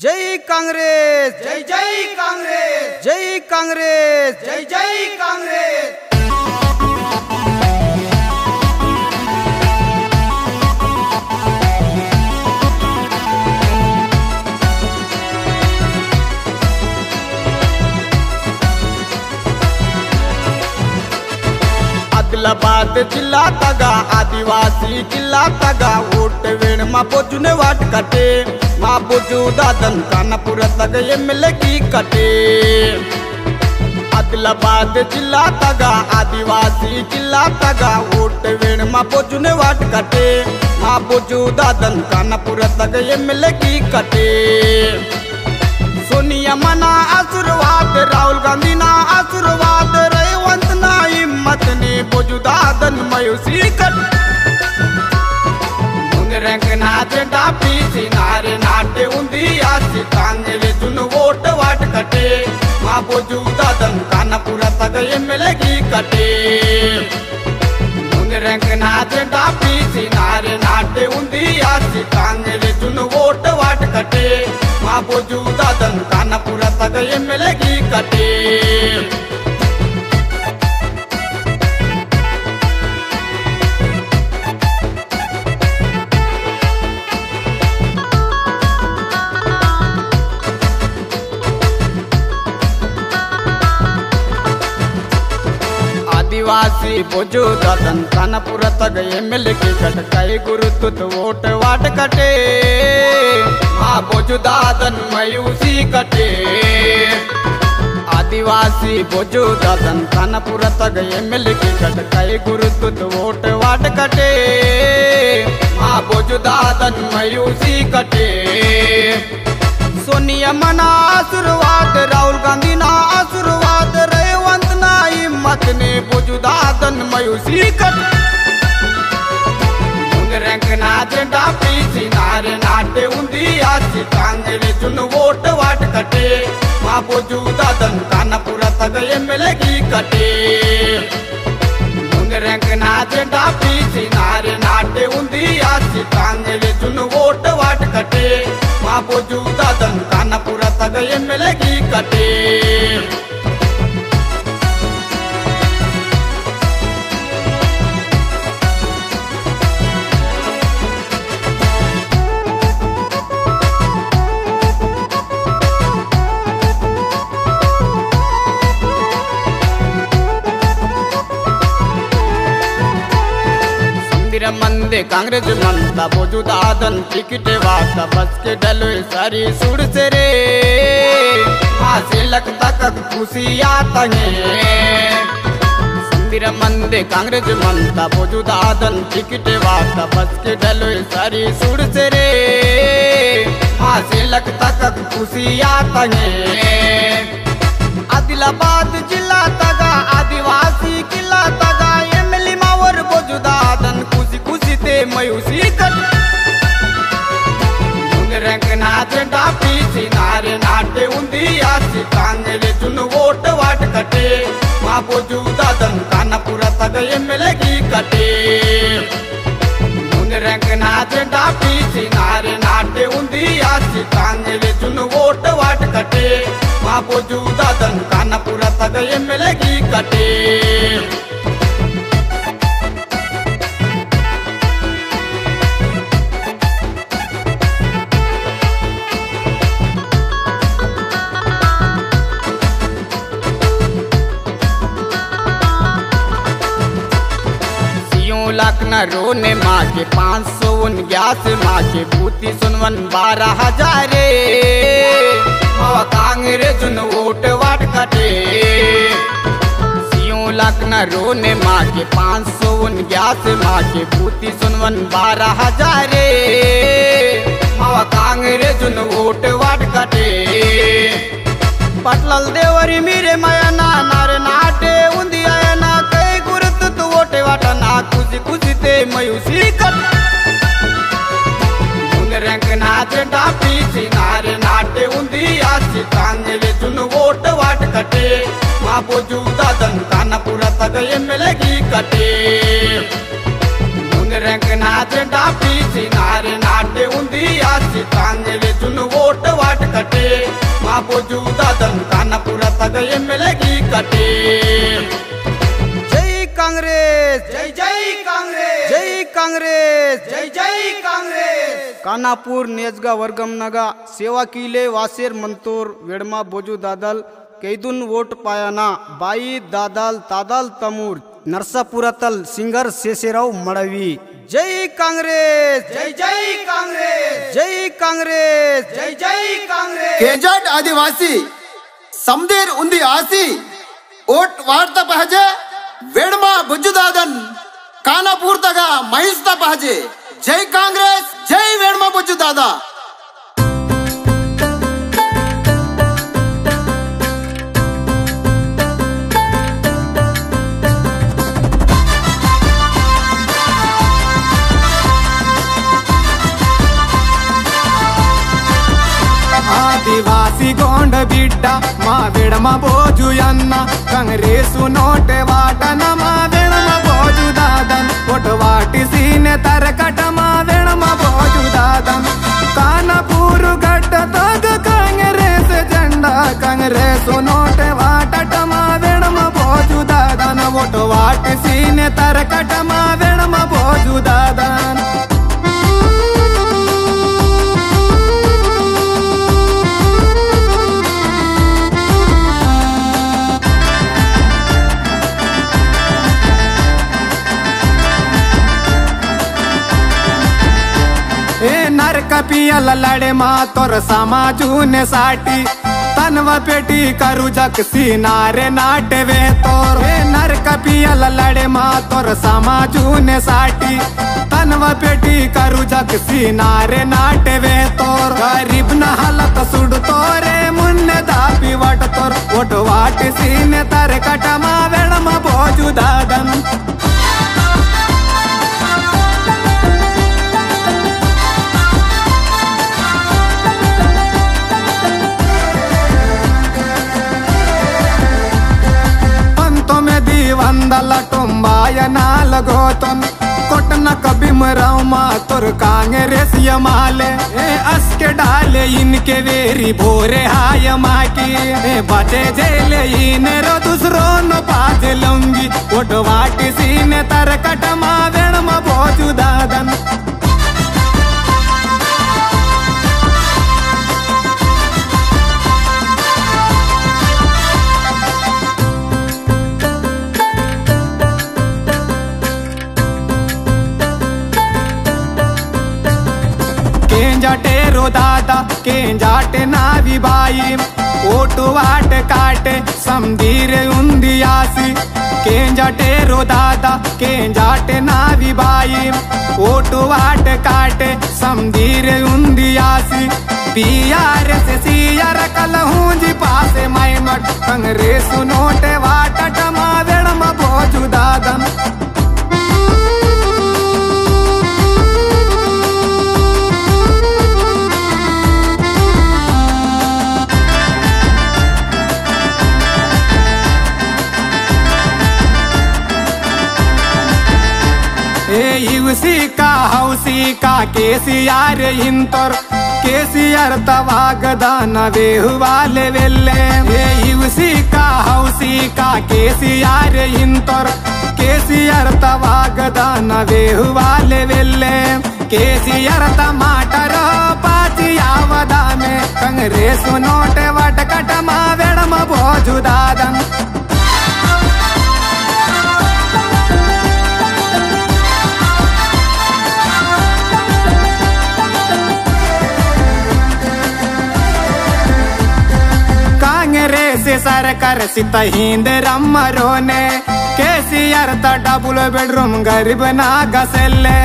जय कांग्रेस, जय जय कांग्रेस, जय कांग्रेस, जय जय कांग्रेस। आदिलाबाद जिल्हा तगा आदिवासी जिल्हा तगा ओट वेण मा बोजूने वाट कटे मा बोजू दादन कानापुर तग एमएलए की कटे। आदिलाबाद जिल्हा तगा आदिवासी जिल्हा तगा ओट वेण मा बोजूने वाट कटे मा बोजू दादन कानापुर तग एमएलए की कटे। सोनिया मना आशीर्वाद, राहुल गांधी ना आशीर्वाद, रेवंत ना हिम्मत ने बोजू दादन मायूसी कट। रंग नाचे डापी सिनारे नाटे उंदी आसी कांगले जुन वोट वाट कटे मा बोजू दादन कानापुर तक एमएलए की कटे। रंग नाचे डापी सिनारे नाटे उंदी आसी कांगले जुन वोट वाट कटे मा बोजू दादन कानापुर तक एमएलए की कटे। आदिवासी बोजू दादन कानापुर तग एमएलए की कट कई गुरुतुत वोट वाट कटे मा बोजू दादन मायूसी कटे। आदिवासी बोजू दादन कानापुर तग एमएलए की कट कई गुरुतुत वोट वाट कटे मा बोजू दादन मायूसी कटे। सोनिया मना आशीर्वाद, राहुल गांधी ना आशीर्वाद, रेवंत ना हिम्मत ने बोजू दादन मायूसी कट। रंग नाचे डापी सिनारे नाटे उंदी आसी कांगले जुन वोट वाट कटे मा बोजू दादन कानापुर तक एमएलए की कटे। रंग नाचे डापी सिनारे नाटे उंदी आसी कांगले जुन वोट वाट कटे मा बोजू दादन कानापुर तक एमएलए की कटे। मंदे कांग्रेस मनता बोजू दादन टिकट वात बस के डलो सारी सुर से रे मासे लगता कक खुशी आता है। संदिर मंदे कांग्रेस मनता बोजू दादन टिकट वात बस के डलो सारी सुर से रे मासे लगता कक खुशी आता है। आदिलाबाद जिला तगा आदिवासी किला तगा एमएलए मावर बोजू दादन खुशी खुशी ते मायूसी कट। रंग नाचे डापी सिनारे नाटे उंदी आसी कांगले जुन वोट वाट कटे मा बोजू दादन कानापुर तक एमएलए की कटे। रंग नाचे डापी सिनारे नाटे उंदी आसी कांगले जुन वोट वाट कटे मा बोजू दादन कानापुर तक एमएलए की कटे। लाख न रोने माँ के 549 माँ के भूति सुनवन 12,000 कांग्रेस जुन वोट वाट कटे। लाख न रोने माँ के 549 माँ के भूति सुनवन 12,000 कांग्रेस जुन वोट वाट कटे। पटलल देवरी मेरे माया ना नारे नाटे उंदी आया ना कई गुरुत तू वोटे वाटा ना खुशी खुशी ते मायूसी कट। रंग नाचे डापी सिनारे नाटे उंदी आसी कांगले जुन वोट वाट कटे मा बोजू दादन कानापुर तक एमएलए की कटे। रंग नाचे डापी सिनारे नाटे उंदी आसी कांगले जुन वोट वाट कटे మా బొజ్జు దాదన్ కానపుర తగ ఎమ్మెల్యేకి కట్టే जय कांग्रेस జై జై కాంగ్రెస్ जय कांग्रेस జై జై కాంగ్రెస్ कानापूर नेजगा वर्गम नगा सेवा किले वासेर मंतोर वेडमा बोजू दादल कैदुन वोट पायाना बाई दादल तादल तमूर नरसापुरतल सिंगर शेषेराव मड़वी जय कांग्रेस జై జై కాంగ్రెస్ जय कांग्रेस జై జై కాంగ్రెస్ केजट आदिवासी समदेर उंदी आसी ओट वार्ता पाहिजे वेडमा बुजुदादन कानापूर तगा महिस्ता पाहिजे जय कांग्रेस जय वेडमा बुजुदादा आदिवासी गोंड बिड्ड मा वेडम बोजू अन्न कांग्रेसु नोटे वाटन मा वेडम बोजू दादन ओट वाटी सीने तरकट मा वेडम बोजू दादन कानापूर गड्ड तग कांग्रेस झंडा कांग्रेसु नोटे वाटट मा वेडम बोजू दादन ओट वाटी सीने तरकट मा वेडम बोजू दादन पियल लड़े मा तोर समाजूने साटी तनव पेटी करू जक सीनारे नाटे वे तोर नरक पियल लड़े मा तोर समाजूने साटी तनव पेटी करू जक सीनारे नाटे वे तोर गरीब न हालत सुड तोरे मुन्ने दापी वट तोर वट वाट सीने तर कटमा वेडम बोजू दादन వందల తొంభాయ నాలుగోతన్ కొట్టన కబిమరావు మా తోర్ कांग्रेस यमाले अस्के डाले इनके वेरी भोरे हाय माकी बचे जेले इने रो दूसरो नो पाजे लंगी ओट वाटी सीने तरकट मा वेणम बोजू दादन केंजाटे रो दादा केंजाटे नावी बाई ओटू वाट काटे समदीर उंदी आसी केंजाटे रो दादा केंजाटे नावी बाई ओटू वाट काटे समदीर उंदी आसी पियार से सियार कलहूं जी पासे माई मट कांग्रेस नोटे वाट मा वेडम बोजू दादन इवसी का हौसी का केसीआर इंतर केसीआर तवागदान वेहुवाले वेल्ले इवसी का हौसी का केसीआर इंतर केसीआर तवागदान वेहुवाले वेल्ले केसीआर टमाटर पाची यावदा में कांग्रेस नोटे वटकट मा वेडम बोजू दादन सरकार सित हिंद रम्मरोने केसीआर डबल बेडरूम गरीब ना गसेले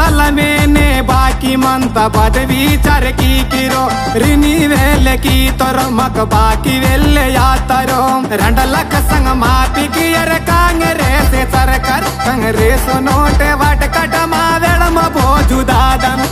तल मेने बाकी मंत पदवी चर की किरो रिनी वेले की तोर मक बाकी वेले यातरो रंडलक संग मापी की अर कांग्रेस सरकार कांग्रेस नोटे वटकट मा वेडम बोजू दादन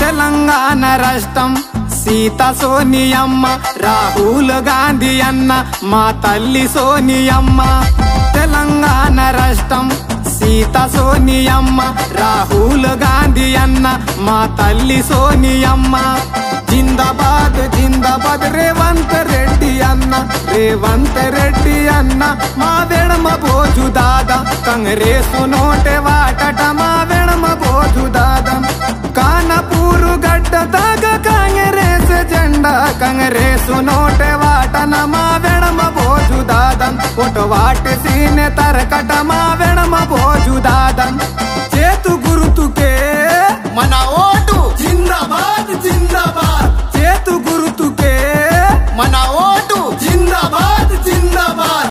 తెలంగాణ రాష్ట్రం సీతా సోనియమ్మ రాహుల్ గాంధీ అన్న మా తల్లి సోనియమ్మ తెలంగాణ రాష్ట్రం సీత సోనియమ్మ రాహుల్ గాంధీ అన్న మా తల్లి సోనియమ్మ జిందాబాద్ జిందాబాద్ రేవంత్ రెడ్డి అన్న మా వెడమ భోజు దాదా కాంగ్రెసు నోటే వాటట మా వెడమ భోజు దాదా కానపూరు గడ్డ దాకా కాంగ్రెస్ జెండా కాంగ్రెసు నోటే వాటన మా వెడమ భోజు దాదా ఒటు వాటి సీనే తరకట మా